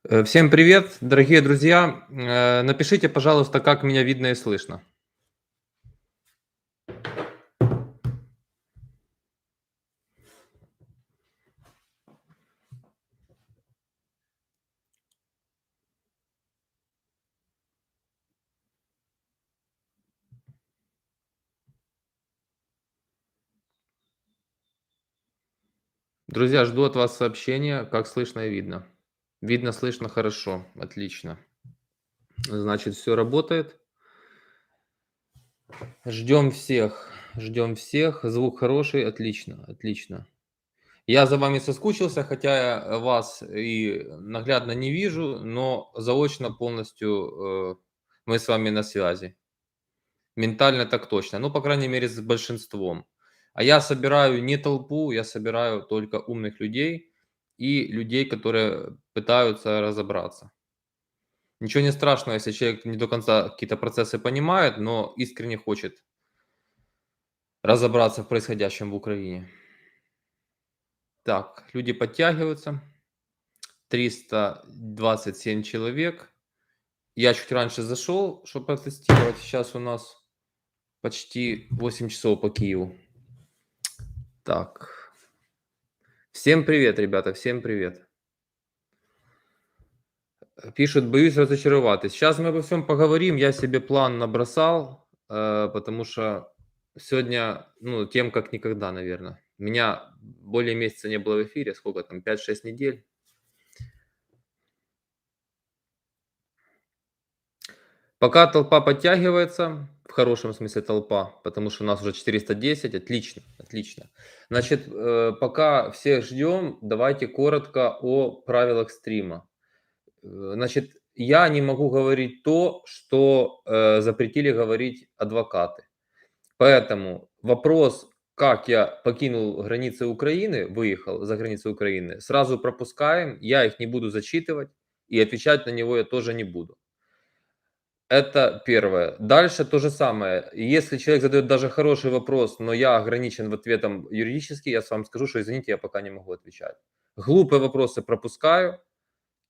Всем привет, дорогие друзья. Напишите, пожалуйста, как меня видно и слышно. Друзья, жду от вас сообщения, как слышно и видно. Видно, слышно хорошо, отлично. Значит, все работает. Ждем всех. Звук хороший, отлично, отлично. Я за вами соскучился, хотя я вас и наглядно не вижу, но заочно полностью мы с вами на связи. Ментально так точно. Ну, по крайней мере, с большинством. А я собираю не толпу, я собираю только умных людей и людей, которые пытаются разобраться. Ничего не страшного, если человек не до конца какие-то процессы понимает, но искренне хочет разобраться в происходящем в Украине. Так, люди подтягиваются. 327 человек. Я чуть раньше зашел, чтобы протестировать. Сейчас у нас почти 8 часов по Киеву. Так, всем привет, ребята, всем привет. Пишут, боюсь разочароваться. Сейчас мы обо всем поговорим. Я себе план набросал, потому что сегодня, ну, тем как никогда, наверное. Меня более месяца не было в эфире. Сколько там, 5-6 недель. Пока толпа подтягивается, в хорошем смысле толпа, потому что у нас уже 410, отлично, отлично. Значит, пока всех ждем, давайте коротко о правилах стрима. Значит, я не могу говорить то, что запретили говорить адвокаты. Поэтому вопрос, как я покинул границы Украины, выехал за границы Украины, сразу пропускаем, я их не буду зачитывать, и отвечать на него я тоже не буду. Это первое. Дальше то же самое. Если человек задает даже хороший вопрос, но я ограничен в ответом юридически, я вам скажу, что извините, я пока не могу отвечать. Глупые вопросы пропускаю,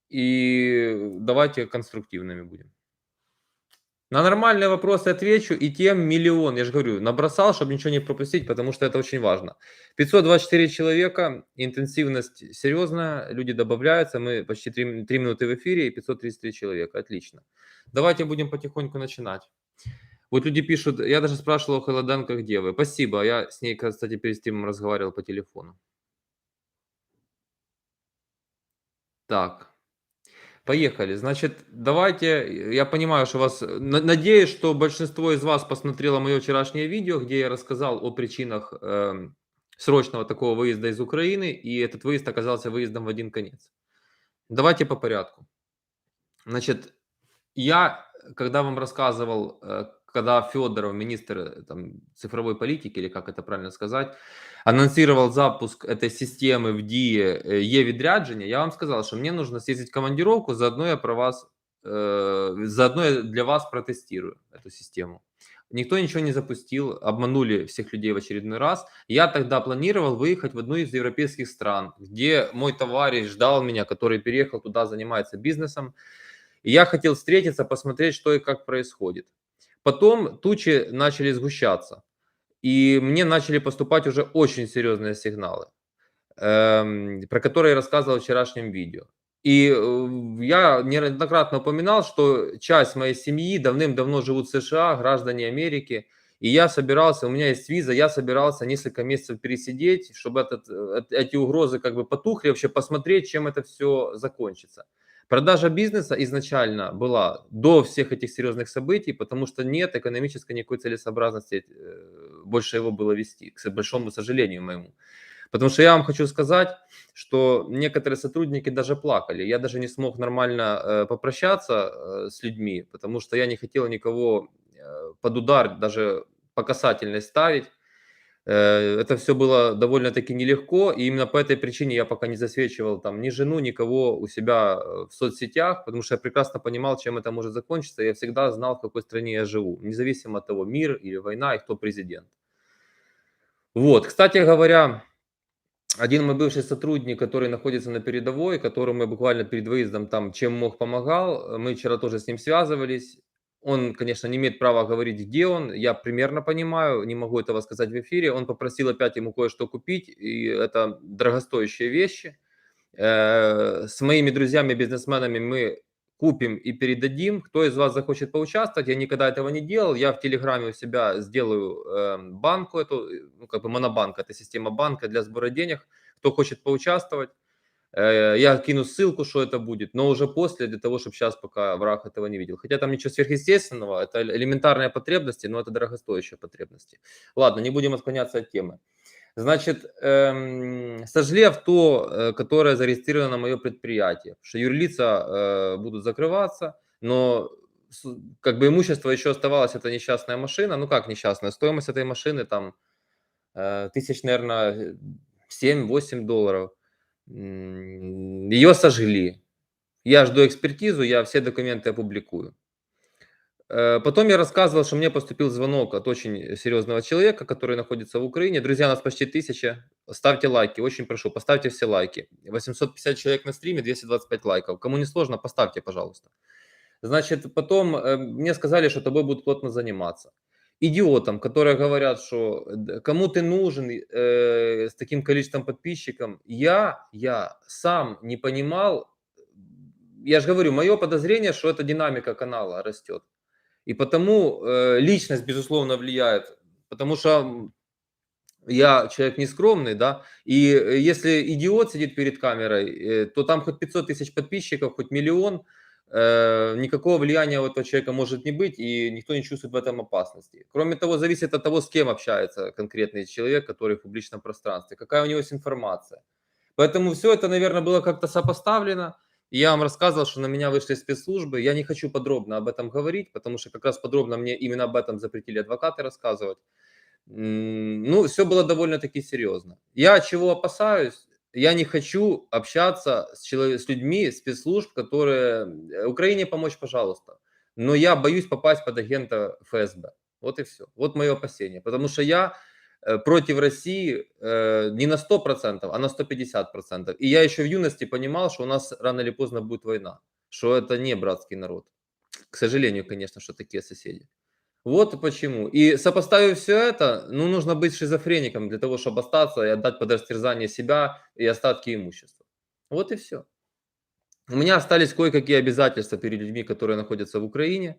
и давайте конструктивными будем. На нормальные вопросы отвечу, и тем миллион. Я же говорю, набросал, чтобы ничего не пропустить, потому что это очень важно. 524 человека, интенсивность серьезная, люди добавляются, мы почти 3 минуты в эфире и 533 человека, отлично. Давайте будем потихоньку начинать. Вот люди пишут, я даже спрашивал у Холоденко, где вы. Спасибо, я с ней, кстати, перед стримом разговаривал по телефону. Так, поехали. Значит, давайте, я понимаю, что вас, надеюсь, что большинство из вас посмотрело мое вчерашнее видео, где я рассказал о причинах срочного такого выезда из Украины, и этот выезд оказался выездом в один конец. Давайте по порядку. Значит, я, когда вам рассказывал, когда Федоров, министр там, цифровой политики, или как это правильно сказать, анонсировал запуск этой системы в ДИИ Е-відрядження, я вам сказал, что мне нужно съездить в командировку, заодно я про вас, заодно я для вас протестирую эту систему. Никто ничего не запустил, обманули всех людей в очередной раз. Я тогда планировал выехать в одну из европейских стран, где мой товарищ ждал меня, который переехал туда, занимается бизнесом. И я хотел встретиться, посмотреть, что и как происходит. Потом тучи начали сгущаться, и мне начали поступать уже очень серьезные сигналы, про которые я рассказывал в вчерашнем видео. И я неоднократно упоминал, что часть моей семьи давным-давно живут в США, граждане Америки, и я собирался, у меня есть виза, я собирался несколько месяцев пересидеть, чтобы эти угрозы как бы потухли, вообще посмотреть, чем это все закончится. Продажа бизнеса изначально была до всех этих серьезных событий, потому что нет экономической никакой целесообразности больше его было вести, к большому сожалению моему. Потому что я вам хочу сказать, что некоторые сотрудники даже плакали. Я даже не смог нормально попрощаться с людьми, потому что я не хотел никого под удар даже по касательной ставить. Это все было довольно-таки нелегко, и именно по этой причине я пока не засвечивал там ни жену, никого у себя в соцсетях, потому что я прекрасно понимал, чем это может закончиться. Я всегда знал, в какой стране я живу, независимо от того, мир или война и кто президент. Вот, кстати говоря, один мой бывший сотрудник, который находится на передовой, которому я буквально перед выездом там чем мог помогал. Мы вчера тоже с ним связывались. Он, конечно, не имеет права говорить, где он. Я примерно понимаю, не могу этого сказать в эфире. Он попросил опять ему кое-что купить, и это дорогостоящие вещи. С моими друзьями-бизнесменами мы купим и передадим. Кто из вас захочет поучаствовать, я никогда этого не делал. Я в Телеграме у себя сделаю банку эту, ну, как бы монобанк, это система банка для сбора денег. Кто хочет поучаствовать, я кину ссылку, что это будет, но уже после, для того, чтобы сейчас пока враг этого не видел. Хотя там ничего сверхъестественного, это элементарные потребности, но это дорогостоящие потребности. Ладно, не будем отклоняться от темы. Значит, сожгли авто, которое зарегистрировано на мое предприятие, что юрлица будут закрываться, но как бы имущество еще оставалось, это несчастная машина. Ну как несчастная, стоимость этой машины там тысяч, наверное, 7-8 долларов. Ее сожгли. Я жду экспертизу, я все документы опубликую. Потом я рассказывал, что мне поступил звонок от очень серьезного человека, который находится в Украине. Друзья, нас почти 1000. Ставьте лайки, очень прошу, поставьте все лайки. 850 человек на стриме, 225 лайков. Кому не сложно, поставьте, пожалуйста. Значит, потом мне сказали, что тобой будут плотно заниматься. Идиотам, которые говорят, что кому ты нужен с таким количеством подписчиков, я сам не понимал. Я же говорю, мое подозрение, что это динамика канала растет. И потому личность, безусловно, влияет. Потому что я человек нескромный, да, и если идиот сидит перед камерой, то там хоть 500 тысяч подписчиков, хоть миллион, никакого влияния у этого человека может не быть, и никто не чувствует в этом опасности. Кроме того, зависит от того, с кем общается конкретный человек, который в публичном пространстве, какая у него есть информация. Поэтому все это, наверное, было как-то сопоставлено. И я вам рассказывал, что на меня вышли спецслужбы. Я не хочу подробно об этом говорить, потому что как раз подробно мне именно об этом запретили адвокаты рассказывать. Ну, все было довольно-таки серьезно. Я чего опасаюсь? Я не хочу общаться с людьми спецслужб, которые Украине помочь, пожалуйста. Но я боюсь попасть под агента ФСБ. Вот и все. Вот мое опасение. Потому что я против России не на 100%, а на 150%. И я еще в юности понимал, что у нас рано или поздно будет война. Что это не братский народ. К сожалению, конечно, что такие соседи. Вот почему. И сопоставив все это, ну, нужно быть шизофреником для того, чтобы остаться и отдать под растерзание себя и остатки имущества. Вот и все. У меня остались кое-какие обязательства перед людьми, которые находятся в Украине.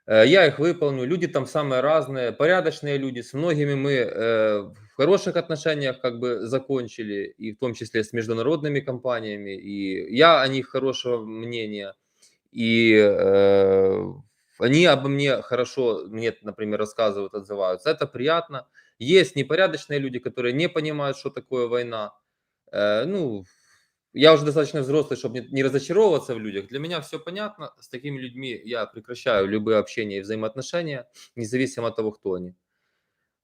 Я их выполню. Люди там самые разные, порядочные люди. С многими мы в хороших отношениях как бы закончили, и в том числе с международными компаниями. И я о них хорошего мнения. И они обо мне хорошо, мне, например, рассказывают, отзываются. Это приятно. Есть непорядочные люди, которые не понимают, что такое война. Ну, я уже достаточно взрослый, чтобы не разочаровываться в людях. Для меня все понятно. С такими людьми я прекращаю любые общения и взаимоотношения, независимо от того, кто они.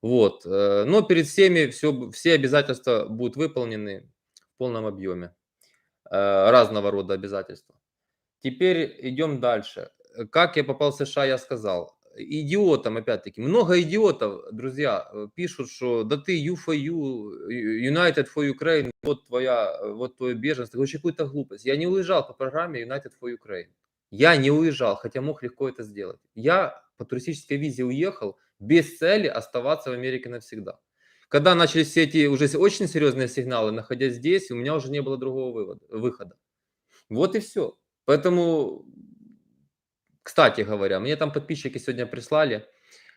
Вот. Но перед всеми все обязательства будут выполнены в полном объеме. Разного рода обязательства. Теперь идем дальше. Как я попал в США, я сказал. Идиотам, опять-таки, много идиотов, друзья, пишут, что да ты you for you, United for Ukraine, вот твое беженство. Вообще какую-то глупость. Я не уезжал по программе United for Ukraine. Я не уезжал, хотя мог легко это сделать. Я по туристической визе уехал без цели оставаться в Америке навсегда. Когда начались все эти уже очень серьезные сигналы, находясь здесь, у меня уже не было другого выхода. Вот и все. Поэтому, кстати говоря, мне там подписчики сегодня прислали,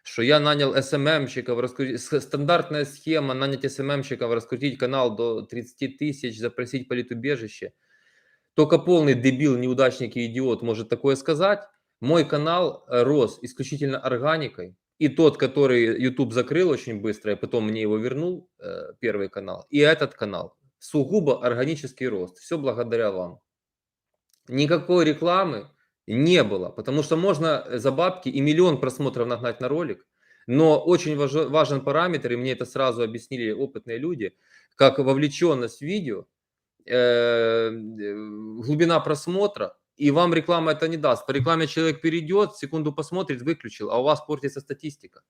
что я нанял СММщиков, стандартная схема нанять СММщиков, раскрутить канал до 30 тысяч, запросить политубежище. Только полный дебил, неудачник и идиот может такое сказать. Мой канал рос исключительно органикой. И тот, который YouTube закрыл очень быстро, и потом мне его вернул, первый канал, и этот канал. Сугубо органический рост. Все благодаря вам. Никакой рекламы не было, потому что можно за бабки и миллион просмотров нагнать на ролик, но очень важен параметр, и мне это сразу объяснили опытные люди, как вовлеченность в видео, глубина просмотра, и вам реклама это не даст. По рекламе человек перейдет, секунду посмотрит, выключил, а у вас портится статистика.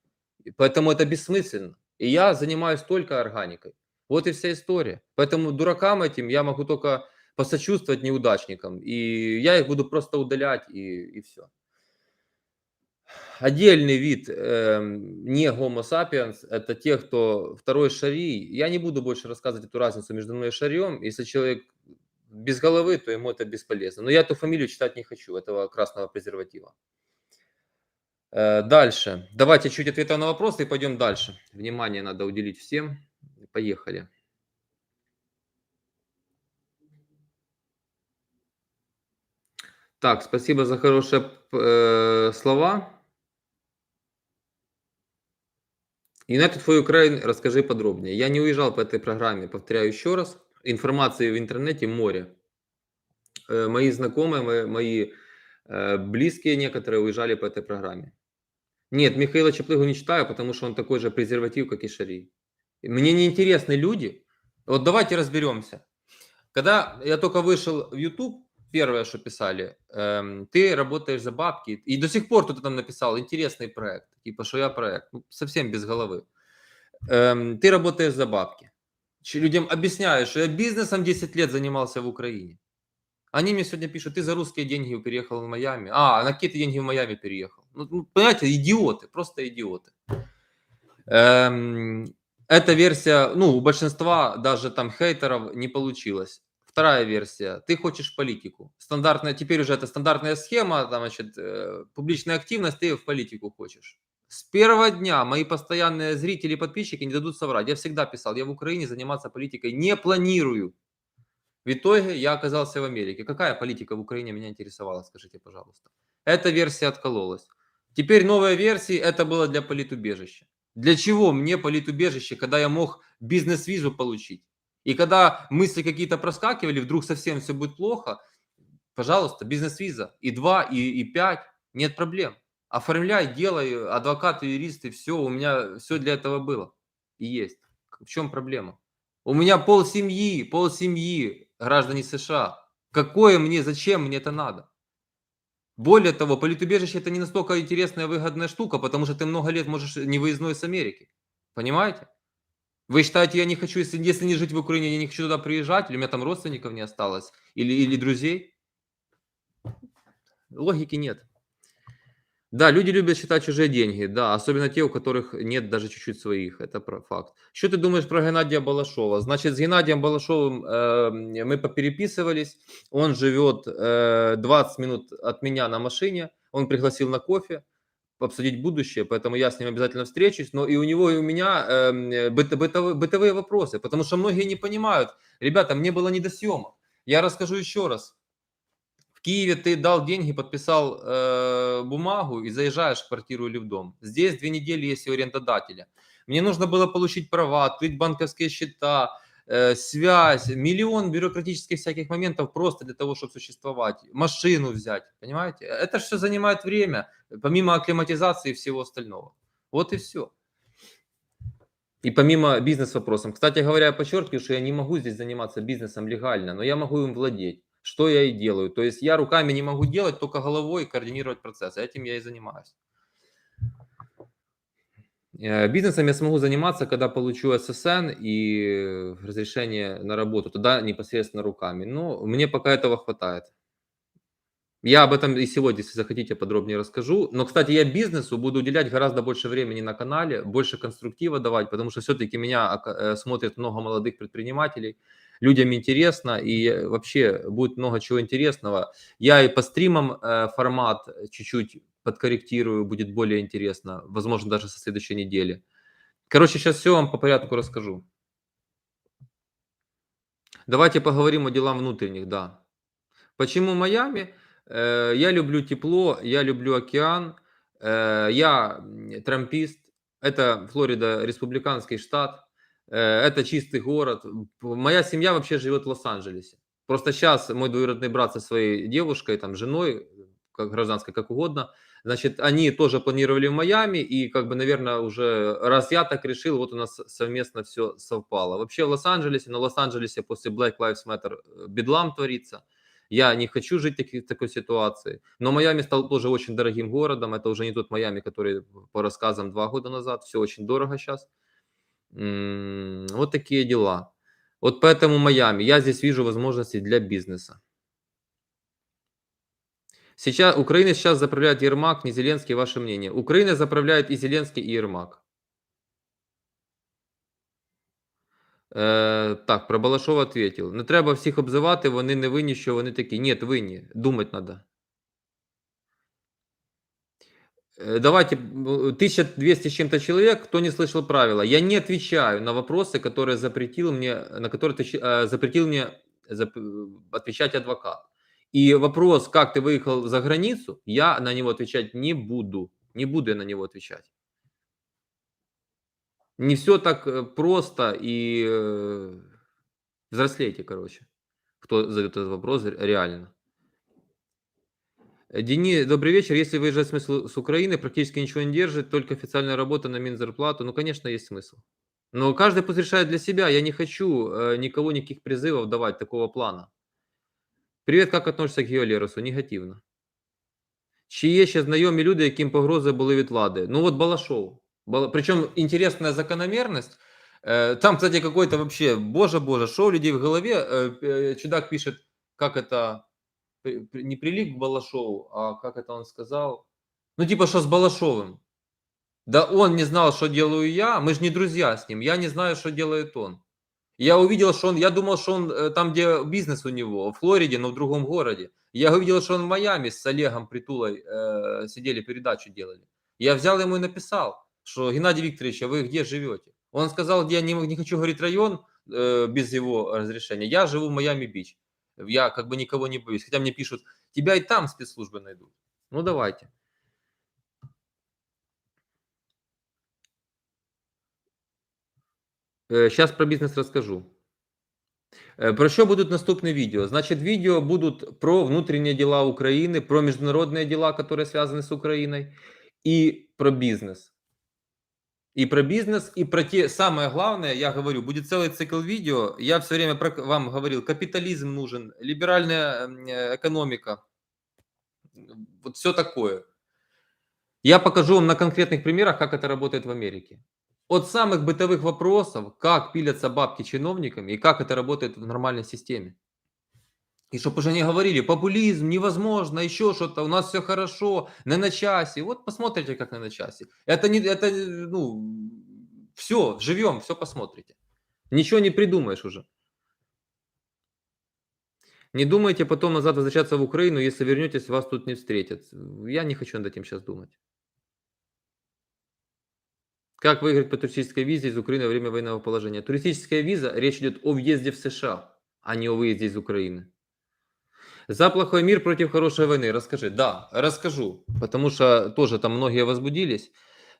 И поэтому это бессмысленно. И я занимаюсь только органикой. Вот и вся история. Поэтому дуракам этим я могу только посочувствовать, неудачникам. И я их буду просто удалять, и все. Отдельный вид, не Homo sapiens — это те, кто второй шари. Я не буду больше рассказывать эту разницу между мной и шарем. Если человек без головы, то ему это бесполезно. Но я эту фамилию читать не хочу, этого красного презерватива. Дальше. Давайте чуть ответов на вопросы и пойдем дальше. Внимание надо уделить всем. Поехали. Так, спасибо за хорошие слова. И на твой Украин расскажи подробнее. Я не уезжал по этой программе, повторяю еще раз. Информации в интернете море. Мои знакомые, мои близкие некоторые уезжали по этой программе. Нет, Михаила Чаплыгу не читаю, потому что он такой же презерватив, как и Шарий. Мне не интересны люди. Вот давайте разберемся. Когда я только вышел в YouTube, первое, что писали, ты работаешь за бабки. И до сих пор кто-то там написал, интересный проект. Типа, что я проект. Ну, совсем без головы. Ты работаешь за бабки. Людям объясняю, что я бизнесом 10 лет занимался в Украине. Они мне сегодня пишут, ты за русские деньги переехал в Майами. А, на какие ты деньги в Майами переехал? Ну, понимаете, идиоты, просто идиоты. Эта версия, ну, у большинства даже там хейтеров не получилось. Вторая версия. Ты хочешь политику. Стандартная, теперь уже это стандартная схема, там, значит, публичная активность, ты в политику хочешь. С первого дня мои постоянные зрители и подписчики не дадут соврать. Я всегда писал, я в Украине заниматься политикой не планирую. В итоге я оказался в Америке. Какая политика в Украине меня интересовала, скажите, пожалуйста. Эта версия откололась. Теперь новая версия, это было для политубежища. Для чего мне политубежище, когда я мог бизнес-визу получить? И когда мысли какие-то проскакивали, вдруг совсем все будет плохо, пожалуйста, бизнес-виза. И 2, и 5, нет проблем. Оформляй, делай, адвокаты, юристы, все, у меня все для этого было и есть. В чем проблема? У меня полсемьи граждане США. Какое мне, зачем мне это надо? Более того, политубежище — это не настолько интересная, выгодная штука, потому что ты много лет можешь не выездной с Америки. Понимаете? Вы считаете, я не хочу, если не жить в Украине, я не хочу туда приезжать, или у меня там родственников не осталось, или друзей? Логики нет. Да, люди любят считать чужие деньги, да, особенно те, у которых нет даже чуть-чуть своих, это факт. Что ты думаешь про Геннадия Балашова? Значит, с Геннадием Балашовым мы попереписывались, он живет 20 минут от меня на машине, он пригласил на кофе, обсудить будущее, поэтому я с ним обязательно встречусь, но и у него, и у меня бытовые вопросы, потому что многие не понимают, ребята, мне было не до съемок. Я расскажу еще раз. В Киеве ты дал деньги, подписал бумагу и заезжаешь в квартиру или в дом. Здесь 2 недели есть у арендодателя. Мне нужно было получить права, открыть банковские счета, связь, миллион бюрократических всяких моментов просто для того, чтобы существовать. Машину взять, понимаете? Это все занимает время, помимо акклиматизации и всего остального. Вот и все. И помимо бизнес-вопросов. Кстати говоря, я подчеркиваю, что я не могу здесь заниматься бизнесом легально, но я могу им владеть. Что я и делаю. То есть я руками не могу делать, только головой координировать процесс. Этим я и занимаюсь. Бизнесом я смогу заниматься, когда получу ССН и разрешение на работу. Тогда непосредственно руками. Но мне пока этого хватает. Я об этом и сегодня, если захотите, подробнее расскажу. Но, кстати, я бизнесу буду уделять гораздо больше времени на канале, больше конструктива давать, потому что все-таки меня смотрит много молодых предпринимателей. Людям интересно, и вообще будет много чего интересного. Я и по стримам формат чуть-чуть подкорректирую, будет более интересно. Возможно, даже со следующей недели. Короче, сейчас все вам по порядку расскажу. Давайте поговорим о делах внутренних, да. Почему Майами? Я люблю тепло, я люблю океан, я трампист. Это Флорида, республиканский штат, это чистый город. Моя семья вообще живет в Лос-Анджелесе. Просто сейчас мой двоюродный брат со своей девушкой, там, женой, как гражданской, как угодно, значит, они тоже планировали в Майами, и, как бы, наверное, уже раз я так решил, вот у нас совместно все совпало. Вообще в Лос-Анджелесе, на Лос-Анджелесе после Black Lives Matter бедлам творится. Я не хочу жить в такой ситуации. Но Майами стал тоже очень дорогим городом. Это уже не тот Майами, который по рассказам 2 года назад. Все очень дорого сейчас. Вот такие дела. Вот поэтому Майами. Я здесь вижу возможности для бизнеса. Сейчас Украиной сейчас заправляет Ермак, не Зеленский. Ваше мнение? Украиной заправляет и Зеленский, и Ермак. Так, про Балашова ответил. Не треба всіх обзивати, вони не винні, що вони такі. Нет, винні. Думать надо. Давайте, 1200 с чем-то человек, кто не слышал правила. Я не отвечаю на вопросы, которые запретил мне, на которые запретил мне отвечать адвокат. И вопрос, как ты выехал за границу, я на него отвечать не буду. Не буду я на него отвечать. Не все так просто и взрослейте, короче, кто задает этот вопрос реально. Денис, добрый вечер. Если выезжать смысл с Украины, практически ничего не держит, только официальная работа на Минзарплату. Ну, конечно, есть смысл. Но каждый пусть решает для себя. Я не хочу никого, никаких призывов давать такого плана. Привет, как относишься к Геолерусу? Негативно. Чи є ще знайомі люди, яким погрози були від влади? Ну, вот Балашов. Причем интересная закономерность. Там, кстати, какой-то вообще, боже-боже, что у людей в голове. Чудак пишет, как это, не прилип к Балашову, а как это он сказал? Ну, типа, что с Балашовым? Да он не знал, что делаю я, мы же не друзья с ним, я не знаю, что делает он. Я увидел, что он, я думал, что он там, где бизнес у него, в Флориде, но в другом городе. Я увидел, что он в Майами с Олегом Притулой сидели, передачу делали. Я взял ему и написал, что Геннадий Викторович, а вы где живете? Он сказал, я не хочу говорить район без его разрешения. Я живу в Майами-Бич. Я как бы никого не боюсь. Хотя мне пишут, тебя и там спецслужбы найдут. Ну давайте. Сейчас про бизнес расскажу. Про що будуть наступні відео? Значить, відео будуть про внутрішні дела України, про міжнародні дела, які зв'язані з Україною, і про бізнес. И про бизнес, и про те, самое главное, я говорю, будет целый цикл видео. Я все время вам говорил, капитализм нужен, либеральная экономика, вот все такое. Я покажу вам на конкретных примерах, как это работает в Америке. От самых бытовых вопросов, как пилятся бабки чиновниками и как это работает в нормальной системе. И чтобы уже не говорили, популизм, невозможно, еще что-то, у нас все хорошо, не на часе. Вот посмотрите, как не на часе. Это, не, это ну, все, живем, все посмотрите. Ничего не придумаешь уже. Не думайте потом назад возвращаться в Украину, если вернетесь, вас тут не встретят. Я не хочу над этим сейчас думать. Как выиграть по туристической визе из Украины во время военного положения? Туристическая виза, речь идет о въезде в США, а не о выезде из Украины. За плохой мир против хорошей войны. Расскажи. Да, расскажу. Потому что тоже там многие возбудились.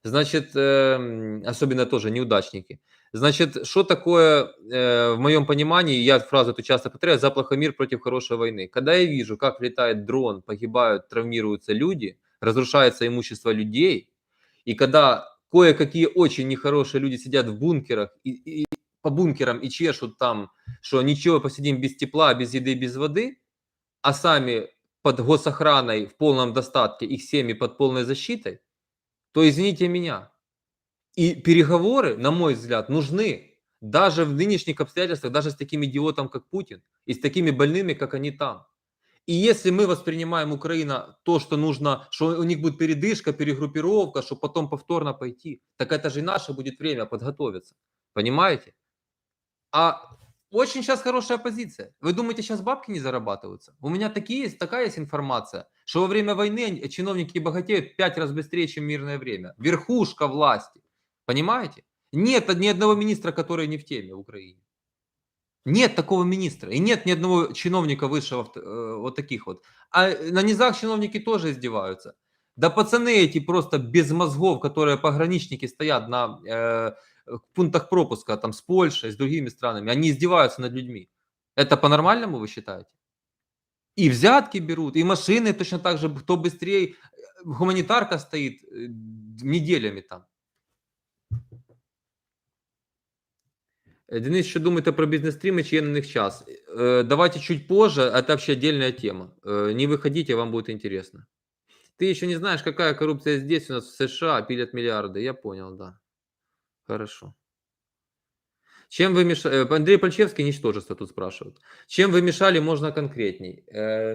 Значит, особенно тоже неудачники. Значит, что такое, в моем понимании, я фразу эту часто повторяю, за плохой мир против хорошей войны. Когда я вижу, как летает дрон, погибают, травмируются люди, разрушается имущество людей, и когда кое-какие очень нехорошие люди сидят в бункерах и по бункерам и чешут там, что ничего, посидим без тепла, без еды, без воды, а сами под госохраной в полном достатке, их семьи под полной защитой, то извините меня. И переговоры, на мой взгляд, нужны даже в нынешних обстоятельствах, даже с таким идиотом, как Путин, и с такими больными, как они там. И если мы воспринимаем Украину то, что нужно, что у них будет передышка, перегруппировка, чтобы потом повторно пойти, так это же и наше будет время подготовиться. Понимаете? А очень сейчас хорошая позиция. Вы думаете, сейчас бабки не зарабатываются? У меня такая есть информация, что во время войны чиновники богатеют 5 раз быстрее, чем в мирное время. Верхушка власти. Понимаете? Нет ни одного министра, который не в теме в Украине. Нет такого министра. И нет ни одного чиновника высшего, вот таких вот. А на низах чиновники тоже издеваются. Да пацаны эти просто без мозгов, которые пограничники стоят на пунктах пропуска там с Польшей, с другими странами, они издеваются над людьми. Это по-нормальному вы считаете? И взятки берут, и машины точно так же, кто быстрее, гуманитарка стоит неделями там. Денис, что думаете про бизнес-стримы, чьи на них час? Давайте чуть позже, это вообще отдельная тема. Не выходите, вам будет интересно. Ты еще не знаешь, какая коррупция здесь у нас в США, пилят миллиарды. Я понял, да. Хорошо. Чем вы мешали? Андрей Пальчевский, ничтожество тут спрашивают. Чем вы мешали, можно конкретней.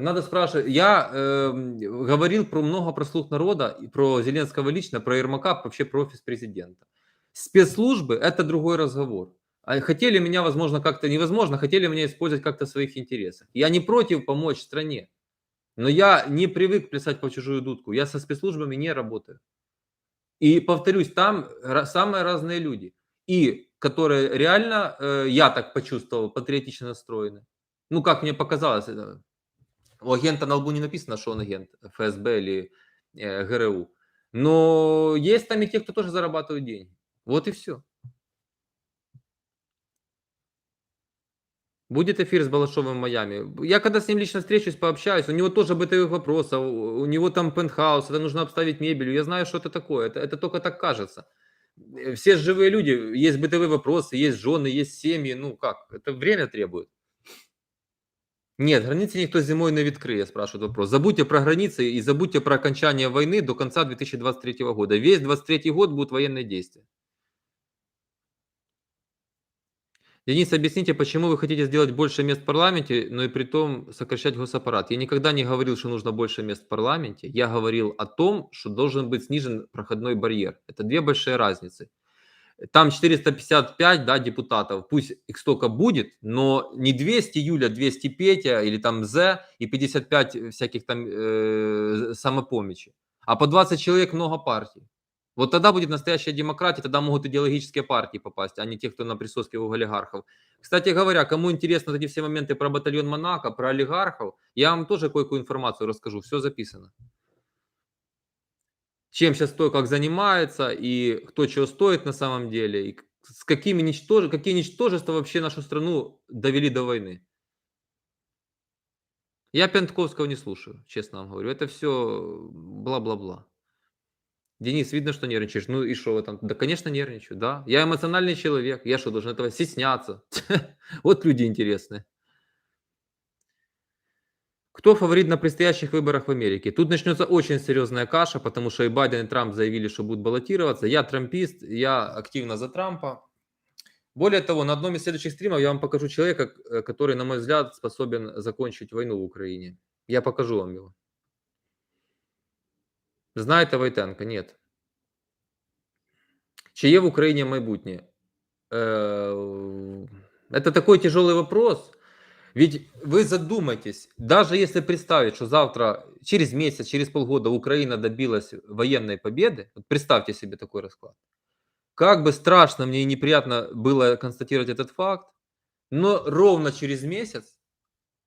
Надо спрашивать. Я говорил про много про слух народа, и про Зеленского лично, про Ермака, вообще про офис президента. Спецслужбы– это другой разговор. А хотели меня, возможно, как-то невозможно, хотели меня использовать как-то в своих интересах. Я не против помочь стране, но я не привык плясать по чужую дудку. Я со спецслужбами не работаю. И повторюсь, там самые разные люди. И которые реально, я так почувствовал, патриотично настроены. Ну, как мне показалось, у агента на лбу не написано, что он агент ФСБ или ГРУ. Но есть там и те, кто тоже зарабатывают деньги. Вот и все. Будет эфир с Балашовым в Майами. Я когда с ним лично встречусь, пообщаюсь, у него тоже бытовых вопросов, у него там пентхаус, это нужно обставить мебелью. Я знаю, что это такое, это только так кажется. Все живые люди, есть бытовые вопросы, есть жены, есть семьи, ну как, это время требует. Нет, границы никто зимой не відкриє, спрашивает вопрос. Забудьте про границы и забудьте про окончание войны до конца 2023 года. Весь 2023 год будут военные действия. Денис, объясните, почему вы хотите сделать больше мест в парламенте, но и при том сокращать госаппарат? Я никогда не говорил, что нужно больше мест в парламенте. Я говорил о том, что должен быть снижен проходной барьер. Это две большие разницы. Там 455, да, депутатов, пусть их столько будет, но не 200 Юля, 200 Петя или там З и 55 всяких там самопомощи, а по 20 человек много партий. Вот тогда будет настоящая демократия, тогда могут идеологические партии попасть, а не те, кто на присоски у олигархов. Кстати говоря, кому интересны вот эти все моменты про батальон Монако, про олигархов, я вам тоже кое-какую информацию расскажу, все записано. Чем сейчас кто как занимается, и кто чего стоит на самом деле, и с какими какие ничтожества вообще нашу страну довели до войны. Я Пентковского не слушаю, честно вам говорю. Это все бла-бла-бла. Денис, видно, что нервничаешь. Ну и что в этом? Да, конечно, нервничаю, да. Я эмоциональный человек. Я что, должен этого стесняться? Вот люди интересные. Кто фаворит на предстоящих выборах в Америке? Тут начнется очень серьезная каша, потому что и Байден, и Трамп заявили, что будут баллотироваться. Я трампист, я активно за Трампа. Более того, на одном из следующих стримов я вам покажу человека, который, на мой взгляд, способен закончить войну в Украине. Я покажу вам его. Знаєте Войтенка? Нет. Чи є в Украине майбутнє? Это такой тяжелый вопрос. Ведь вы задумайтесь, даже если представить, что завтра, через месяц, через полгода Украина добилась военной победы, вот представьте себе такой расклад. Как бы страшно мне и неприятно было констатировать этот факт, но ровно через месяц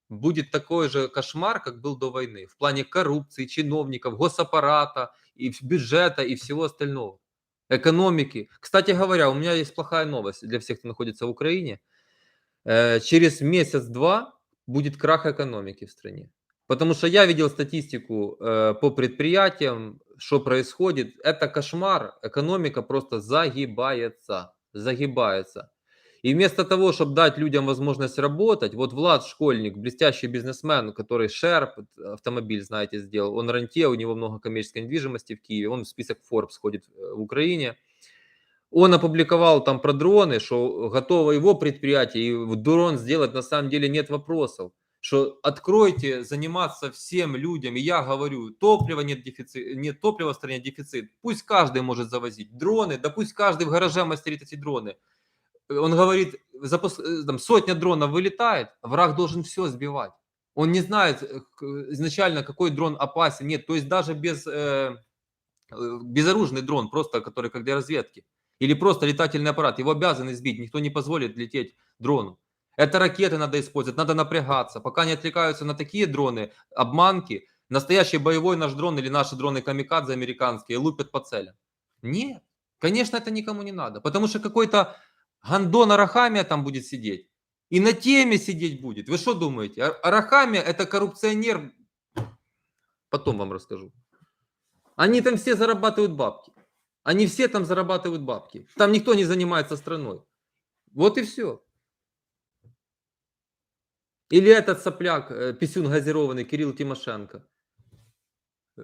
будет такой же кошмар, как был до войны, в плане коррупции, чиновников, госаппарата, и бюджета, и всего остального, экономики. Кстати говоря, у меня есть плохая новость для всех, кто находится в Украине. Через месяц-два будет крах экономики в стране. Потому что я видел статистику по предприятиям, что происходит. Это кошмар. Экономика просто загибается. Загибается. И вместо того, чтобы дать людям возможность работать, вот Влад Школьник, блестящий бизнесмен, который Шерп, автомобиль, знаете, сделал, он рантье, у него много коммерческой недвижимости в Киеве, он в список Forbes ходит в Украине. Он опубликовал там про дроны, что готово его предприятие, и дрон сделать на самом деле нет вопросов. Что откройте заниматься всем людям, и я говорю, топлива нет, дефицит, нет топлива в стране, дефицит, пусть каждый может завозить дроны, да пусть каждый в гараже мастерит эти дроны. Он говорит, там, сотня дронов вылетает, враг должен все сбивать. Он не знает изначально, какой дрон опасен, нет, то есть даже безоружный дрон, просто который как для разведки, или просто летательный аппарат, его обязаны сбить, никто не позволит лететь дрону. Это ракеты надо использовать, надо напрягаться. Пока не отвлекаются на такие дроны, обманки, настоящий боевой наш дрон или наши дроны камикадзе американские лупят по целям. Нет, конечно, это никому не надо, потому что какой-то гандон Арахамия там будет сидеть, и на теме сидеть будет. Вы что думаете? Арахамия это коррупционер, потом вам расскажу. Они там все зарабатывают бабки. Они все там зарабатывают бабки. Там никто не занимается страной. Вот и все. Или этот сопляк, писюн газированный, Кирилл Тимошенко.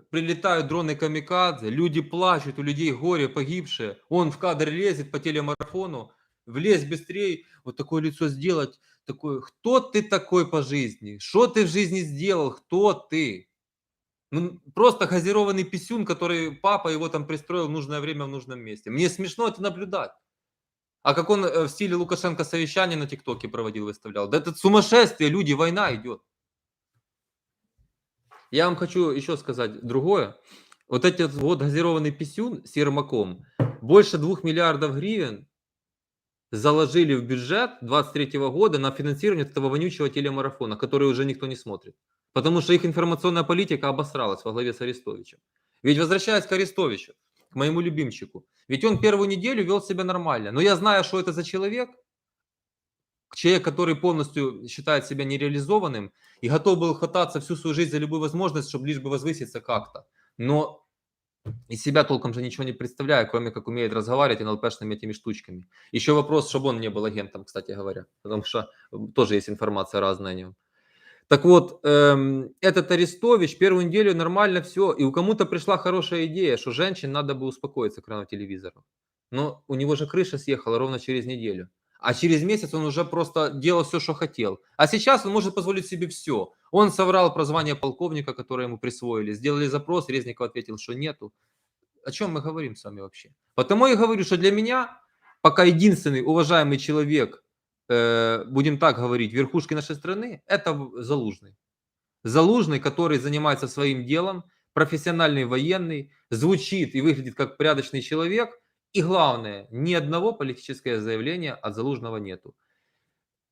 Прилетают дроны камикадзе, люди плачут, у людей горе, погибшие. Он в кадр лезет по телемарафону. влезть быстрее, вот такое лицо сделать, такое, кто ты такой по жизни? Что ты в жизни сделал? Кто ты? Ну, просто газированный писюн, который папа его там пристроил в нужное время в нужном месте. Мне смешно это наблюдать. А как он в стиле Лукашенко совещание на ТикТоке проводил, выставлял. Да это сумасшествие, люди, война идет. Я вам хочу еще сказать другое. Вот этот вот газированный писюн с Ермаком, больше 2 миллиардов гривен заложили в бюджет 23 года на финансирование этого вонючего телемарафона, который уже никто не смотрит. Потому что их информационная политика обосралась во главе с Арестовичем. Ведь возвращаясь к Арестовичу, к моему любимчику, ведь он первую неделю вел себя нормально. Но я знаю, что это за человек, который полностью считает себя нереализованным и готов был хвататься всю свою жизнь за любую возможность, чтобы лишь бы возвыситься как-то. Но из себя толком же ничего не представляю, кроме как умеет разговаривать НЛПшными этими штучками. Еще вопрос, чтобы он не был агентом, кстати говоря, потому что тоже есть информация разная о нем. Так вот, этот Арестович первую неделю нормально все, и у кому-то пришла хорошая идея, что женщин надо бы успокоиться к экрану телевизора. Но у него же крыша съехала ровно через неделю. А через месяц он уже просто делал все, что хотел. А сейчас он может позволить себе все. Он соврал про звание полковника, которое ему присвоили. Сделали запрос, Резников ответил, что нету. О чем мы говорим с вами вообще? Потому я говорю, что для меня пока единственный уважаемый человек, будем так говорить, верхушки нашей страны, это Залужный. Залужный, который занимается своим делом, профессиональный военный, звучит и выглядит как порядочный человек. И главное, ни одного политического заявления от Залужного нету.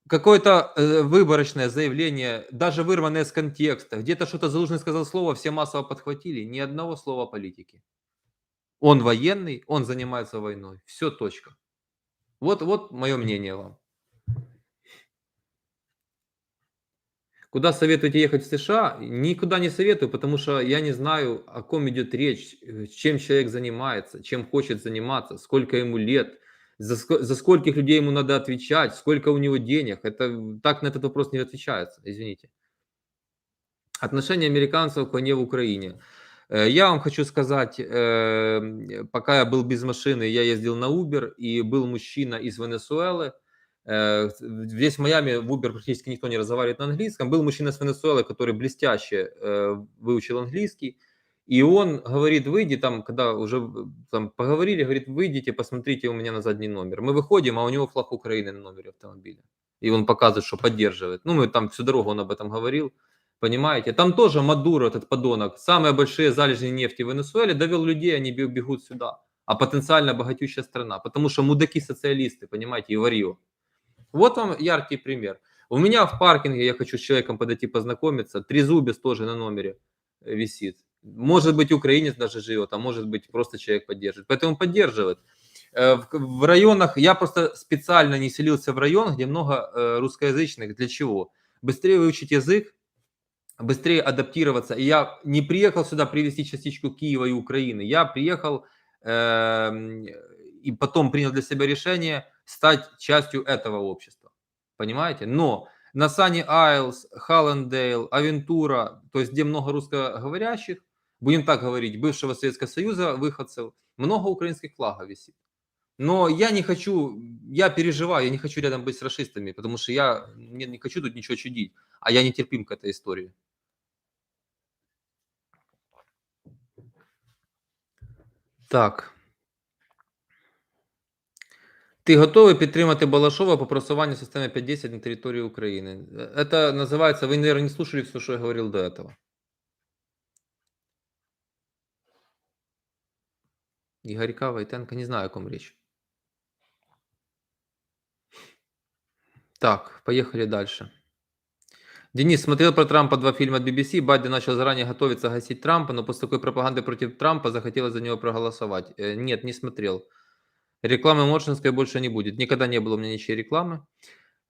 Какое-то выборочное заявление, даже вырванное из контекста, где-то что-то Залужный сказал слово, все массово подхватили, ни одного слова политики. Он военный, он занимается войной. Все, точка. Вот мое мнение вам. Куда советуете ехать в США? Никуда не советую, потому что я не знаю, о ком идет речь, чем человек занимается, чем хочет заниматься, сколько ему лет, за скольких людей ему надо отвечать, сколько у него денег. Это так на этот вопрос не отвечается, извините. Отношение американцев к войне в Украине. Я вам хочу сказать, пока я был без машины, я ездил на Uber, и был мужчина из Венесуэлы. Здесь в Майами в Uber практически никто не разговаривает на английском. Был мужчина с Венесуэлы, который блестяще выучил английский. И он говорит, выйди там, когда уже там поговорили, говорит, выйдите, посмотрите у меня на задний номер. Мы выходим, а у него флаг Украины на номере автомобиля. И он показывает, что поддерживает. Ну, мы там всю дорогу он об этом говорил. Понимаете? Там тоже Мадуро, этот подонок, самые большие залежи нефти в Венесуэле, довел людей, они бегут сюда. А потенциально богатющая страна. Потому что мудаки-социалисты, понимаете, и варьё. Вот вам яркий пример. У меня в паркинге, я хочу с человеком подойти познакомиться, трезубец тоже на номере висит. Может быть, украинец даже живет, а может быть, просто человек поддерживает. Поэтому поддерживает. В районах, я просто специально не селился в район, где много русскоязычных. Для чего? Быстрее выучить язык, быстрее адаптироваться. И я не приехал сюда привезти частичку Киева и Украины. Я приехал и потом принял для себя решение стать частью этого общества. Понимаете? Но на Sunny Isles, Халлендейл, Авентура, то есть где много русскоговорящих, будем так говорить, бывшего Советского Союза, выходцев, много украинских флагов висит. Но я не хочу, я переживаю, я не хочу рядом быть с расистами, потому что я не хочу тут ничего чудить, а я не терпим к этой истории. Так. Ти готовий підтримати Балашова по просуванню системи 5.10 на території України? Это называется, вы, наверное, не слушали все, что я говорил до этого. Игорька, Войтенко, не знаю, о ком речь. Так, поехали дальше. Денис, смотрел про Трампа 2 фильма от BBC. Байден начал заранее готовиться гасить Трампа, но после такой пропаганды против Трампа захотелось за него проголосовать. Нет, не смотрел. Рекламы Моршинской больше не будет. Никогда не было у меня ничьей рекламы.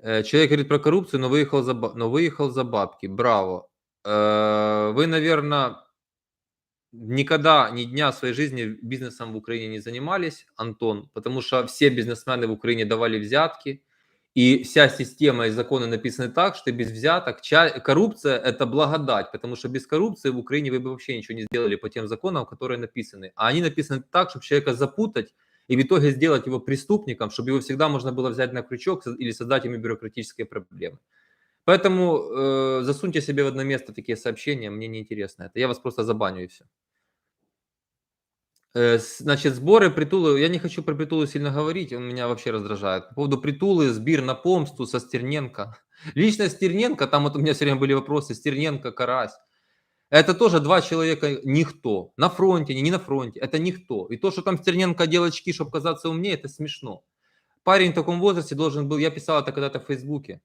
Человек говорит про коррупцию, но выехал за бабки. Браво. Вы, наверное, никогда ни дня в своей жизни бизнесом в Украине не занимались, Антон, потому что все бизнесмены в Украине давали взятки, и вся система и законы написаны так, что без взяток коррупция – это благодать, потому что без коррупции в Украине вы бы вообще ничего не сделали по тем законам, которые написаны. А они написаны так, чтобы человека запутать и в итоге сделать его преступником, чтобы его всегда можно было взять на крючок или создать ему бюрократические проблемы. Поэтому засуньте себе в одно место такие сообщения, мне не интересно это. Я вас просто забаню и все. Значит, сборы притулы. Я не хочу про притулы сильно говорить, он меня вообще раздражает. По поводу притулы, сбир на помсту со Стерненко. Лично Стерненко, там вот у меня все время были вопросы, Стерненко, Карась. Это тоже два человека никто. На фронте, не на фронте, это никто. И то, что там Стерненко делает очки, чтобы казаться умнее, это смешно. Парень в таком возрасте должен был, я писал это когда-то в Фейсбуке,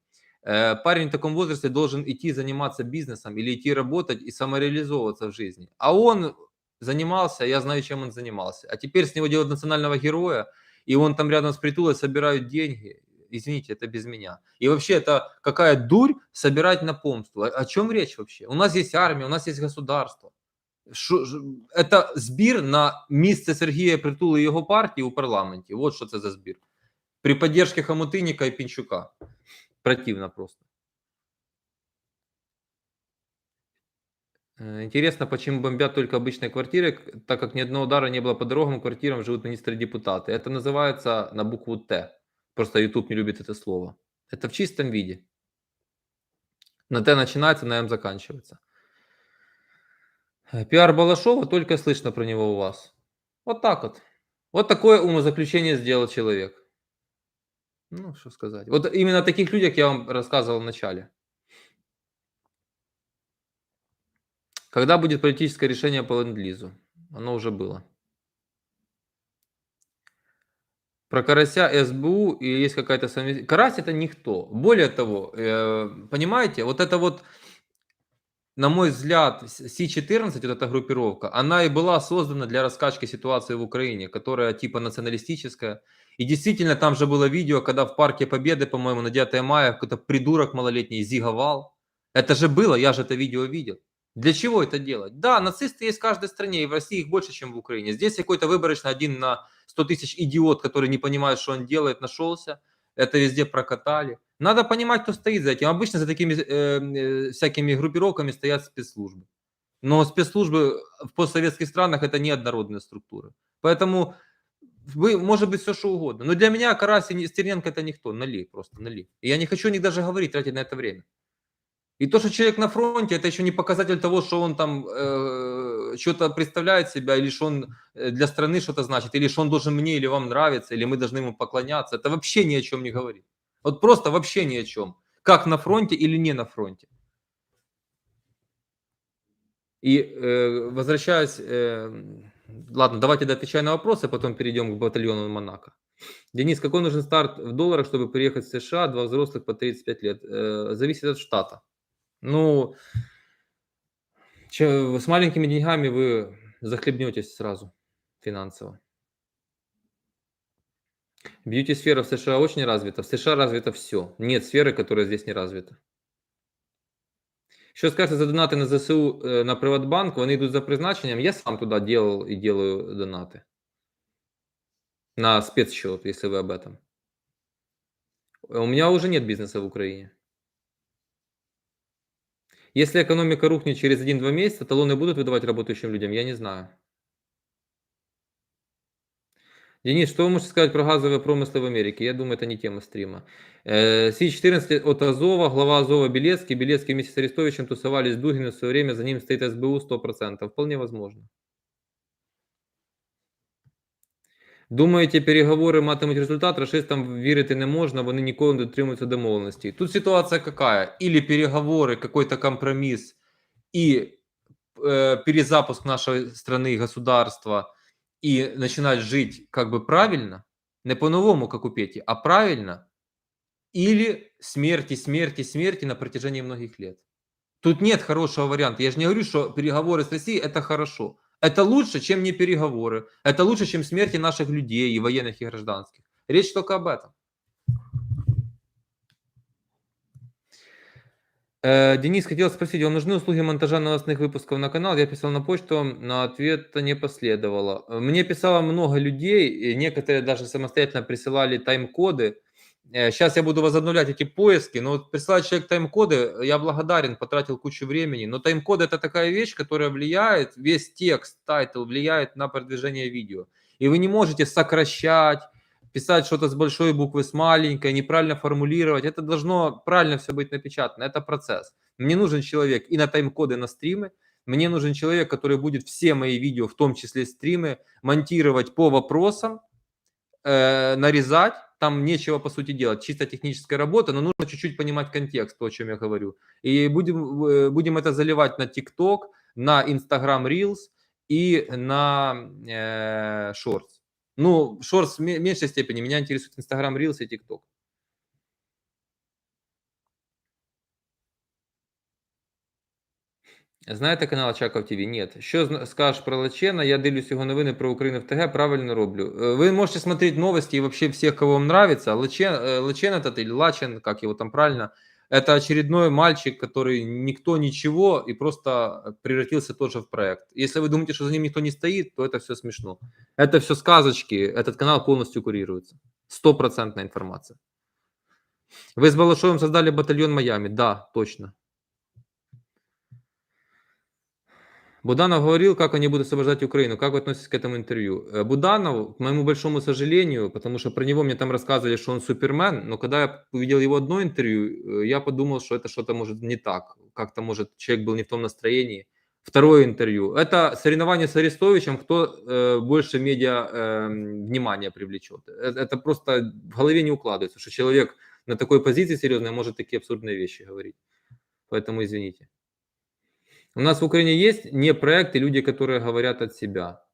парень в таком возрасте должен идти заниматься бизнесом или идти работать и самореализовываться в жизни. А он занимался, я знаю, чем он занимался. А теперь с него делают национального героя, и он там рядом с притулой собирают деньги. Извините, это без меня. И вообще, это какая дурь собирать на помсту. О чем речь вообще? У нас есть армия, у нас есть государство. Это збір на місце Сергія Притули і його партії у парламенті. Вот що це за збір. При поддержке Хомутынника и Пинчука. Противно просто. Интересно, почему бомбят только обычные квартиры, так как ни одного удара не было по дорогам, квартирам живут министры-депутаты. Это называется на букву Т. Просто YouTube не любит это слово. Это в чистом виде. На Т начинается, на М заканчивается. Пиар Балашова, только слышно про него у вас. Вот так вот. Вот такое умозаключение сделал человек. Ну, что сказать. Вот именно о таких людях я вам рассказывал в начале. Когда будет политическое решение по ленд-лизу? Оно уже было. Про Карася СБУ и есть какая-то совместимость. Карась это никто. Более того, понимаете, вот это вот, на мой взгляд, Си-14, вот эта группировка, она и была создана для раскачки ситуации в Украине, которая типа националистическая. И действительно, там же было видео, когда в Парке Победы, по-моему, на 9 мая какой-то придурок малолетний зиговал. Это же было, я же это видео видел. Для чего это делать? Да, нацисты есть в каждой стране, и в России их больше, чем в Украине. Здесь какой-то выборочно один на 100 тысяч идиот, который не понимает, что он делает, нашелся. Это везде прокатали. Надо понимать, кто стоит за этим. Обычно за такими всякими группировками стоят спецслужбы. Но спецслужбы в постсоветских странах это не однородные структуры. Поэтому может быть все что угодно. Но для меня Карась и Стерненко это никто. Налей, просто налей. И я не хочу о них даже говорить, тратить на это время. И то, что человек на фронте, это еще не показатель того, что он там что-то представляет себя, или что он для страны что-то значит, или что он должен мне или вам нравиться, или мы должны ему поклоняться. Это вообще ни о чем не говорит. Вот просто вообще ни о чем. Как на фронте или не на фронте. И возвращаясь, ладно, давайте отвечаю на вопросы, потом перейдем к батальону Монако. Денис, какой нужен старт в долларах, чтобы приехать в США, два взрослых по 35 лет? Зависит от штата. Ну, с маленькими деньгами вы захлебнетесь сразу финансово. Бьюти-сфера в США очень развита. В США развито все. Нет сферы, которая здесь не развита. Що скажете за донати на ЗСУ на Приватбанк? Вони йдуть за призначенням. Я сам туда делал и делаю донаты. На спецсчет, если вы об этом. У меня уже нет бизнеса в Украине. Если экономика рухнет через 1-2 месяца, талоны будут выдавать работающим людям? Я не знаю. Денис, что вы можете сказать про газовые промыслы в Америке? Я думаю, это не тема стрима. Си-14 от Азова, глава Азова Белецкий. Белецкий вместе с Арестовичем тусовались в Дугине в свое время, за ним стоит СБУ 100%. Вполне возможно. Думаєте, переговори матимуть результат? Рашистам вірити не можна, вони ніколи не дотримуються домовленостей. Тут ситуация какая? Или переговоры, какой-то компромисс и перезапуск нашей страны и государства, и начинать жить как бы правильно, не по-новому, как у Пети, а правильно, или смерти, смерти, смерти на протяжении многих лет. Тут нет хорошего варианта. Я же не говорю, что переговоры с Россией это хорошо. Это лучше, чем не переговоры. Это лучше, чем смерти наших людей, и военных, и гражданских. Речь только об этом. Денис, хотел спросить, вам нужны услуги монтажа новостных выпусков на канал? Я писал на почту, но ответа не последовало. Мне писало много людей, и некоторые даже самостоятельно присылали тайм-коды. Сейчас я буду возобновлять эти поиски, но вот присылает человек тайм-коды, я благодарен, потратил кучу времени, но тайм-коды это такая вещь, которая влияет, весь текст, тайтл влияет на продвижение видео. И вы не можете сокращать, писать что-то с большой буквы, с маленькой, неправильно формулировать. Это должно правильно все быть напечатано, это процесс. Мне нужен человек и на тайм-коды, на стримы, мне нужен человек, который будет все мои видео, в том числе стримы, монтировать по вопросам, нарезать, там нечего по сути делать, чисто техническая работа, но нужно чуть-чуть понимать контекст, то, о чем я говорю. И будем это заливать на TikTok, на Instagram Reels и на Shorts. Ну, Shorts в меньшей степени, меня интересует Instagram Reels и TikTok. Знаєте канал Очаков ТВ? Нет. Що скажешь про Лачена? Я дивлюсь його новини про Україну в ТГ, правильно роблю. Вы можете смотреть новости и вообще всех, кого вам нравится. Лачен этот, или Лачен, как его там правильно, это очередной мальчик, который никто, ничего, и просто превратился тоже в проект. Если вы думаете, что за ним никто не стоит, то это все смешно. Это все сказочки, этот канал полностью курируется. 100% информация. Вы с Балашовым создали батальон Майами? Да, точно. Буданов говорил, как они будут освобождать Украину. Как вы относитесь к этому интервью? Буданов, к моему большому сожалению, потому что про него мне там рассказывали, что он супермен, но когда я увидел его одно интервью, я подумал, что это что-то может не так. Как-то, может, человек был не в том настроении. Второе интервью. Это соревнование с Арестовичем, кто больше медиа внимания привлечет. Это просто в голове не укладывается, что человек на такой позиции серьезной может такие абсурдные вещи говорить. Поэтому извините. У нас в Украине есть не проекты, люди, которые говорят от себя.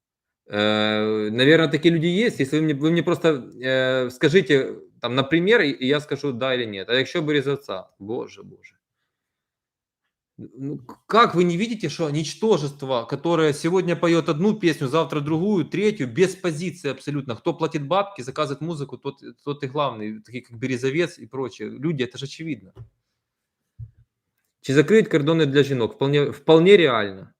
Наверное, такие люди есть. Если вы мне просто скажите там, например, и я скажу да или нет. А якщо Березовца? Боже, боже. Ну, как вы не видите, что ничтожество, которое сегодня поет одну песню, завтра другую, третью, без позиции абсолютно. Кто платит бабки, заказывает музыку, тот и главный. Такие как Березовец и прочие. Люди, это же очевидно. Чи закрыть кордоны для жінок? Вполне реально.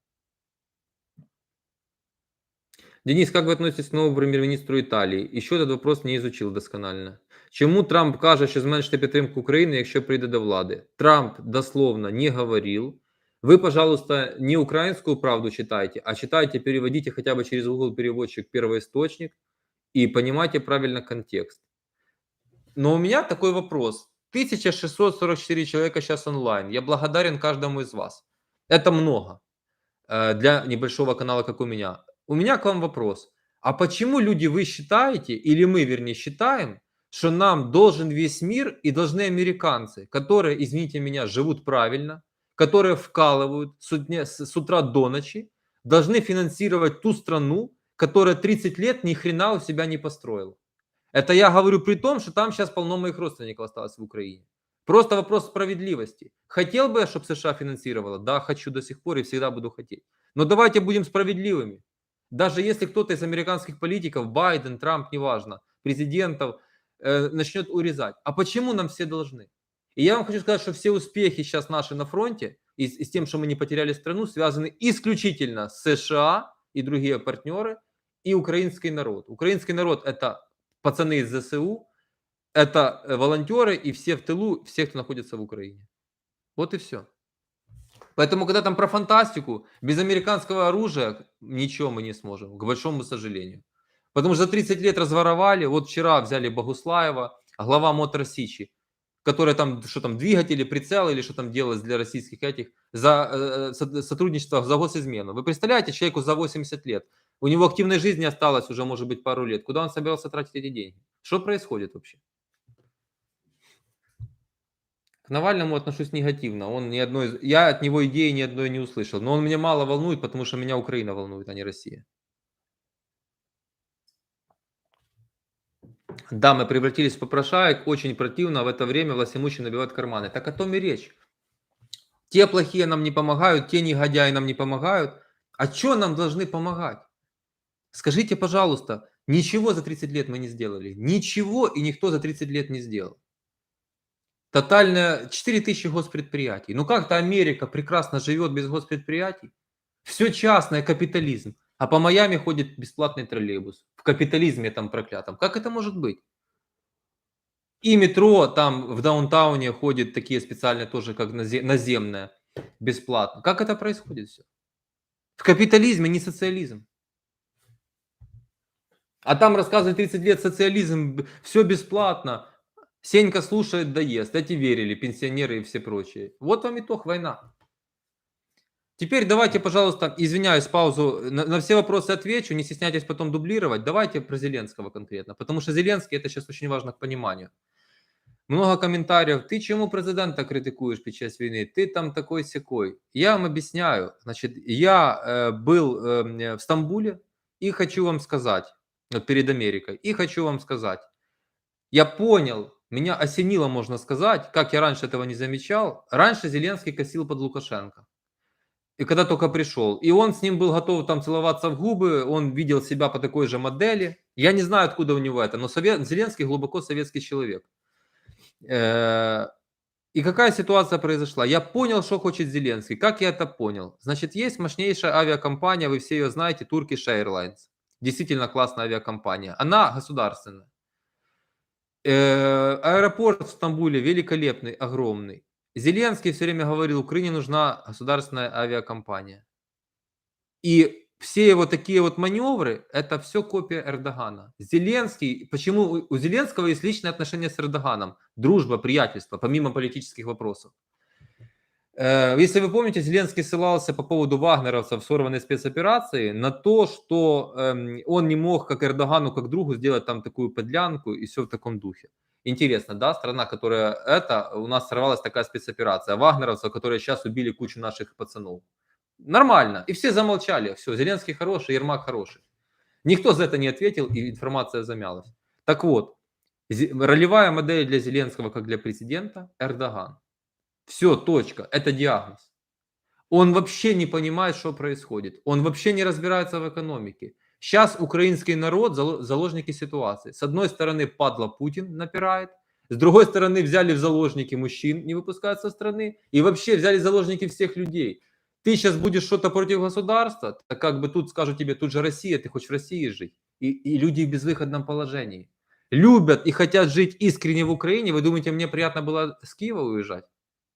Денис, как вы относитесь к новому прем'єр-міністру Італії? І що этот вопрос не изучил досконально. Чому Трамп каже, що зменшити підтримку України, якщо прийде до влади? Трамп дословно не говорил. Вы, пожалуйста, не украинскую правду читайте, а читайте, переводите хотя бы через Google переводчик первоисточник и понимайте правильно контекст. Но у меня такой вопрос. 1644 человека сейчас онлайн. Я благодарен каждому из вас. Это много для небольшого канала, как у меня. У меня к вам вопрос. А почему люди, вы считаете, или мы, вернее, считаем, что нам должен весь мир и должны американцы, которые, извините меня, живут правильно, которые вкалывают с утра до ночи, должны финансировать ту страну, которая 30 лет ни хрена у себя не построила? Это я говорю при том, что там сейчас полно моих родственников осталось в Украине. Просто вопрос справедливости. Хотел бы я, чтобы США финансировала? Да, хочу до сих пор и всегда буду хотеть. Но давайте будем справедливыми. Даже если кто-то из американских политиков, Байден, Трамп, неважно, президентов, начнет урезать. А почему нам все должны? И я вам хочу сказать, что все успехи сейчас наши на фронте и с тем, что мы не потеряли страну, связаны исключительно с США и другие партнеры и украинский народ. Украинский народ – это пацаны из ЗСУ, это волонтеры и все в тылу, все, кто находится в Украине. Вот и все. Поэтому, когда там про фантастику, без американского оружия ничего мы не сможем, к большому сожалению. Потому что за 30 лет разворовали, вот вчера взяли Богуслаева, глава Мотор Сичи, которая там, что там, двигатели, прицелы или что там делалось для российских этих, за сотрудничество за госизмену. Вы представляете, человеку за 80 лет, у него активной жизни осталось уже, может быть, пару лет. Куда он собирался тратить эти деньги? Что происходит вообще? К Навальному отношусь негативно. Он ни одной я от него идеи ни одной не услышал. Но он меня мало волнует, потому что меня Украина волнует, а не Россия. Да, мы превратились в попрошаек, очень противно, в это время властимущие набивают карманы. Так о том и речь. Те плохие нам не помогают, те негодяи нам не помогают. А что нам должны помогать? Скажите, пожалуйста, ничего за 30 лет мы не сделали. Ничего и никто за 30 лет не сделал. Тотально 4000 госпредприятий. Ну как-то Америка прекрасно живет без госпредприятий. Все частное, капитализм. А по Майами ходит бесплатный троллейбус. В капитализме там проклятом. Как это может быть? И метро там в даунтауне ходит такие специальные тоже, как наземное, бесплатно. Как это происходит все? В капитализме, не социализм. А там рассказывают 30 лет социализм, все бесплатно. Сенька слушает, да ест. Эти верили, пенсионеры и все прочие. Вот вам итог, война. Теперь давайте, пожалуйста, извиняюсь, паузу, на все вопросы отвечу, не стесняйтесь потом дублировать. Давайте про Зеленского конкретно, потому что Зеленский это сейчас очень важно к пониманию. Много комментариев. Ты чему президента критикуешь під час війни? Ти там такой-сякой. Я вам объясняю. Значит, я был в Стамбуле и хочу вам сказать, вот перед Америкой, и хочу вам сказать, я понял, меня осенило, можно сказать, как я раньше этого не замечал. Раньше Зеленский косил под Лукашенко. И когда только пришел. И он с ним был готов там целоваться в губы, он видел себя по такой же модели. Я не знаю, откуда у него это, но Зеленский глубоко советский человек. И какая ситуация произошла? Я понял, что хочет Зеленский. Как я это понял? Значит, есть мощнейшая авиакомпания, вы все ее знаете, Turkish Airlines. Действительно классная авиакомпания. Она государственная. Аэропорт в Стамбуле великолепный, огромный. Зеленский все время говорил, Украине нужна государственная авиакомпания. И все его такие вот маневры, это все копия Эрдогана. Зеленский, почему у Зеленского есть личные отношения с Эрдоганом? Дружба, приятельство, помимо политических вопросов. Если вы помните, Зеленский ссылался по поводу вагнеровцев сорванной спецоперации на то, что он не мог, как Эрдогану, как другу, сделать там такую подлянку и все в таком духе. Интересно, да, страна, которая у нас сорвалась такая спецоперация, вагнеровцев, которые сейчас убили кучу наших пацанов. Нормально. И все замолчали. Все, Зеленский хороший, Ермак хороший. Никто за это не ответил, и информация замялась. Так вот, ролевая модель для Зеленского, как для президента, Эрдоган. Все, точка. Это диагноз. Он вообще не понимает, что происходит. Он вообще не разбирается в экономике. Сейчас украинский народ заложники ситуации. С одной стороны, падла Путин напирает. С другой стороны, взяли в заложники мужчин, не выпускают со страны. И вообще взяли в заложники всех людей. Ты сейчас будешь что-то против государства, так как бы тут скажут тебе, тут же Россия, ты хочешь в России жить. И люди в безвыходном положении. Любят и хотят жить искренне в Украине. Вы думаете, мне приятно было с Киева уезжать?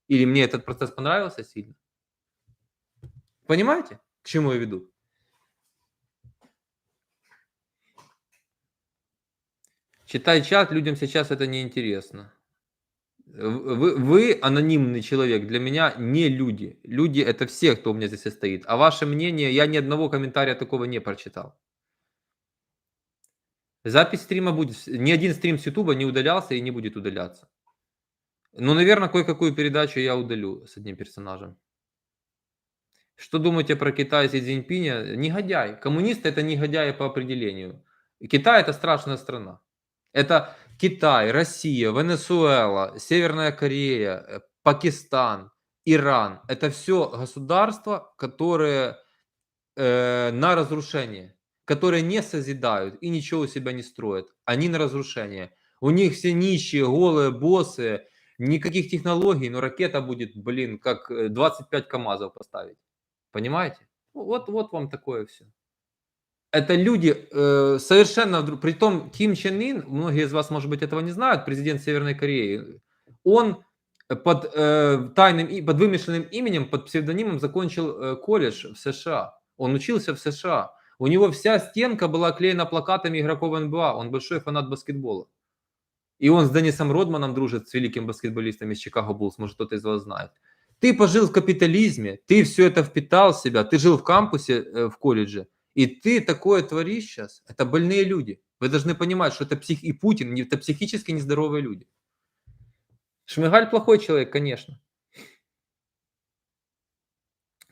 Или мне этот процесс понравился сильно? Понимаете, к чему я веду? Читай чат, людям сейчас это не интересно. Вы анонимный человек, для меня не люди. Люди это все, кто у меня здесь состоит. А ваше мнение, я ни одного комментария такого не прочитал. Запись стрима будет, ни один стрим с Ютуба не удалялся и не будет удаляться. Ну, наверное, кое-какую передачу я удалю с одним персонажем. Что думаете про Китай Си Цзиньпиня? Негодяй. Коммунисты это негодяи по определению. Китай это страшная страна. Это Китай, Россия, Венесуэла, Северная Корея, Пакистан, Иран. Это все государства, которые на разрушение, которые не созидают и ничего у себя не строят. Они на разрушение. У них все нищие, голые, боссы, никаких технологий, но ракета будет, блин, как 25 КАМАЗов поставить. Понимаете? Вот вам такое все. Это люди совершенно... Притом Ким Чен Ын, многие из вас, может быть, этого не знают, президент Северной Кореи, он под тайным, под вымышленным именем, под псевдонимом закончил колледж в США. Он учился в США. У него вся стенка была клеена плакатами игроков НБА. Он большой фанат баскетбола. И он с Деннисом Родманом дружит, с великим баскетболистом из Чикаго Буллс, может кто-то из вас знает. Ты пожил в капитализме, ты все это впитал в себя, ты жил в кампусе, в колледже, и ты такое творишь сейчас. Это больные люди. Вы должны понимать, что это и Путин, это психически нездоровые люди. Шмигаль плохой человек, конечно.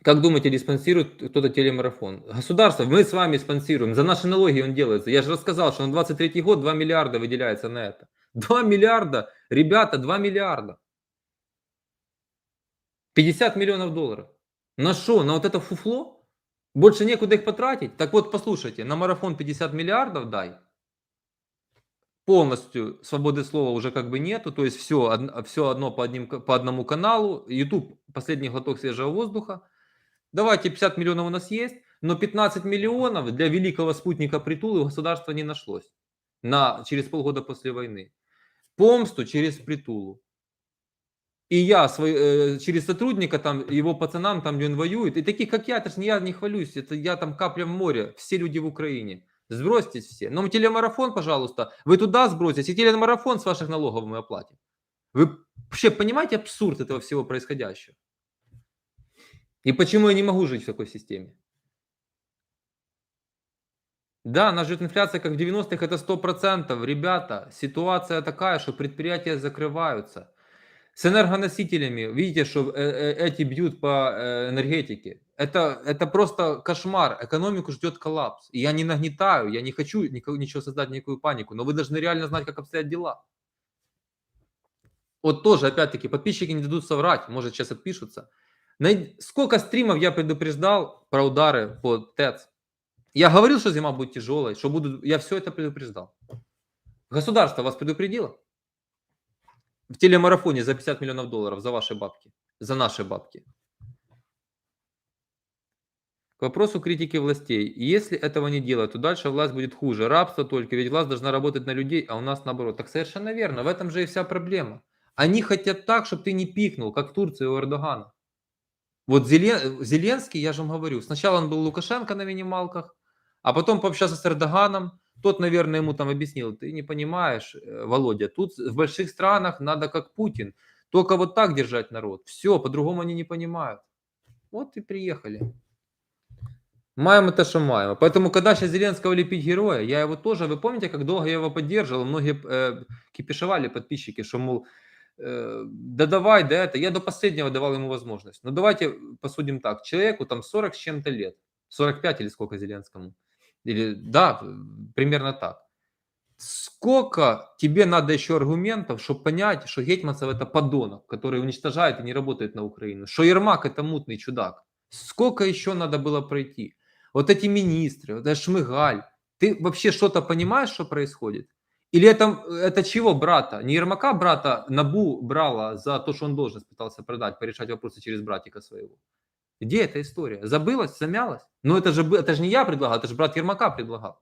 Как думаете, ли спонсирует кто-то телемарафон? Государство, мы с вами спонсируем. За наши налоги он делается. Я же рассказал, что на 23 год 2 миллиарда выделяется на это. 2 миллиарда. Ребята, 2 миллиарда. 50 миллионов долларов. На что? На вот это фуфло? Больше некуда их потратить? Так вот, послушайте, на марафон 50 миллиардов дай. Полностью свободы слова уже как бы нету. То есть все одно по одному каналу. YouTube, последний глоток свежего воздуха. Давайте 50 миллионов у нас есть, но 15 миллионов для великого спутника Притулы у государства не нашлось через полгода после войны. помсту через Притулу. И я через сотрудника, там, его пацанам, там, где он воюет, и таких, как я, это ж не я не хвалюсь, это я там капля в море, все люди в Украине. Сбросьтесь все. Но телемарафон, пожалуйста, вы туда сброситесь, и телемарафон с ваших налогов мы оплатим. Вы вообще понимаете абсурд этого всего происходящего? И почему я не могу жить в такой системе? Да, нас ждет инфляция, как в 90-х, это 100%. Ребята, ситуация такая, что предприятия закрываются. С энергоносителями, видите, что эти бьют по энергетике. Это просто кошмар. Экономику ждет коллапс. И я не нагнетаю, я не хочу ничего создать, никакую панику. Но вы должны реально знать, как обстоят дела. Вот тоже, опять-таки, подписчики не дадут соврать. Может, сейчас отпишутся. Сколько стримов я предупреждал про удары по ТЭЦ. Я говорил, что зима будет тяжелой, что будут. Я все это предупреждал. Государство вас предупредило? В телемарафоне за 50 миллионов долларов за ваши бабки. За наши бабки. К вопросу критики властей. Если этого не делать, то дальше власть будет хуже. Рабство только, ведь власть должна работать на людей, а у нас наоборот. Так совершенно верно, в этом же и вся проблема. Они хотят так, чтобы ты не пикнул, как в Турции у Эрдогана. Вот Зеленский, я же вам говорю, сначала он был Лукашенко на минималках, а потом пообщался с Эрдоганом. Тот, наверное, ему там объяснил: ты не понимаешь, Володя, тут в больших странах надо как Путин, только вот так держать народ. Все, по-другому они не понимают. Вот и приехали. Маем это, что маем. Поэтому, когда сейчас Зеленского лепить героя, я его тоже, вы помните, как долго я его поддерживал, многие кипишевали подписчики, что, мол, да давай, да это. Я до последнего давал ему возможность. Но давайте посудим так. Человеку там 40 с чем-то лет. 45 или сколько Зеленскому? Или, да, примерно так. Сколько тебе надо еще аргументов, чтобы понять, что Гетманцев это подонок, который уничтожает и не работает на Украину, что Ермак это мутный чудак. Сколько еще надо было пройти? Вот эти министры, вот этот Шмыгаль. Ты вообще что-то понимаешь, что происходит? Или это чего брата? Не Ермака брата НАБУ брала за то, что он должность пытался продать, порешать вопросы через братика своего? Где эта история? Забылась, замялась? Ну это же не я предлагал, это же брат Ермака предлагал.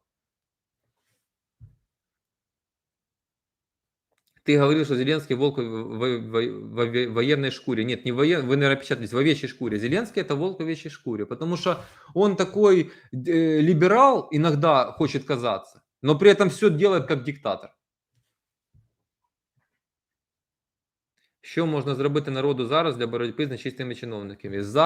Ты говорил, что Зеленский волк в военной шкуре. Нет, не военной, вы, наверное, печатались, в овечьей шкуре. Зеленский это волк в овечьей шкуре, потому что он такой либерал, иногда хочет казаться, но при этом все делает как диктатор. Що можна зробити народу зараз для боротьби з нечистими чиновниками?